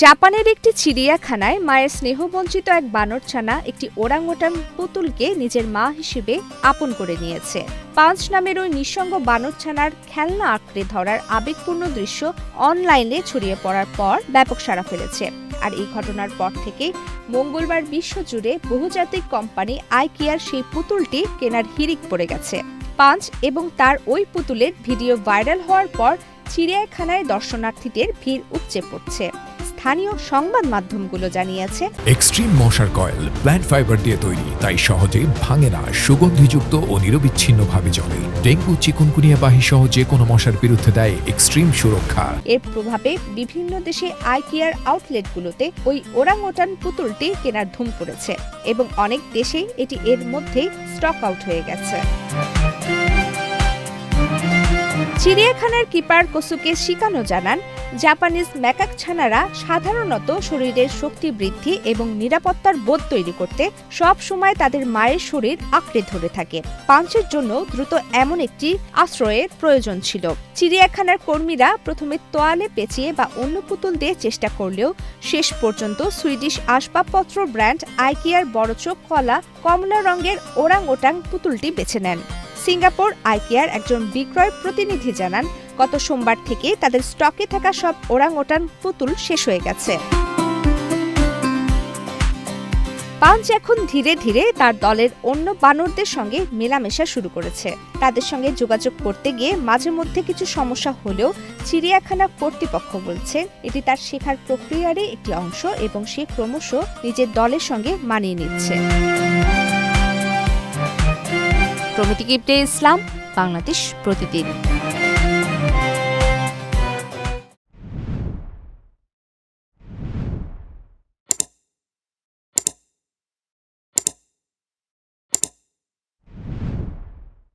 জাপানের একটি চিড়িয়াখানায় মায়ের স্নেহবঞ্চিত এক বানরছানা একটি ওরাংওটাং পুতুলকে নিজের মা হিসেবে আপন করে নিয়েছে। পাঞ্চ নামের ওই নিঃসঙ্গ বানরছানার খেলনা আঁকড়ে ধরার আবেগপূর্ণ দৃশ্য অনলাইনে ছড়িয়ে পড়ার পর ব্যাপক সাড়া ফেলেছে। আর এই ঘটনার পর থেকেই মঙ্গলবার বিশ্বজুড়ে বহুজাতিক কোম্পানি আইকিয়ার সেই পুতুলটি কেনার হিড়িক পড়ে গেছে। পাঞ্চ এবং তার ওই পুতুলের ভিডিও ভাইরাল হওয়ার পর চিড়িয়াখানায় দর্শনার্থীদের ভিড় উপচে পড়ছে। স্থানীয় সংবাদ মাধ্যমগুলো জানিয়েছে, এক্সট্রিম মশার কয়েল প্ল্যান্ট ফাইবার দিয়ে তৈরি, তাই সহজে ভাঙে না, সুগন্ধিযুক্ত ও নিরবিচ্ছিন্নভাবে জ্বলে। ডেঙ্গু, চিকুনগুনিয়া বাহি সহ যে কোনো মশার বিরুদ্ধে দেয় এক্সট্রিম সুরক্ষা। এর প্রভাবে বিভিন্ন দেশে আইকিয়ার আউটলেটগুলোতে ওই ওরাংওটান পুতুলটি কেনার ধুম পড়েছে এবং অনেক দেশেই এটি এর মধ্যেই স্টক আউট হয়ে গেছে। চিড়িয়াখানার কিপার কোসুকে শিকানো জানান, জাপানিজ ম্যাকাক ছানারা সাধারণত শরীরের শক্তি বৃদ্ধি এবং নিরাপত্তার বোধ তৈরি করতে সব সময় তাদের মায়ের শরীর আঁকড়ে ধরে থাকে। পাঞ্চের জন্য দ্রুত এমন একটি আশ্রয়ের প্রয়োজন ছিল। চিড়িয়াখানার কর্মীরা প্রথমে তোয়ালে পেঁচিয়ে বা অন্য পুতুল দিয়ে চেষ্টা করলেও শেষ পর্যন্ত সুইডিশ আসবাবপত্র ব্র্যান্ড আইকিয়ার বড়চোখ কলা কমলা রঙের ওরাংওটাং পুতুলটি বেছে নেন। সিঙ্গাপুর আইকিয়ার একজন বিক্রয় প্রতিনিধি জানান, গত সোমবার থেকে তাদের স্টকে থাকা সব ওরাংওটান পুতুল শেষ হয়ে গেছে। পাঞ্চ এখন ধীরে ধীরে তার দলের অন্য বানরদের সঙ্গে মেলামেশা শুরু করেছে। তাদের সঙ্গে যোগাযোগ করতে গিয়ে মাঝে মধ্যে কিছু সমস্যা হলেও চিড়িয়াখানা কর্তৃপক্ষ বলছে এটি তার শেখার প্রক্রিয়ারই একটি অংশ এবং সে ক্রমশ নিজের দলের সঙ্গে মানিয়ে নিচ্ছে। প্রমিতি কিপ্টে ইসলাম, বাংলাদেশ প্রতিদিন।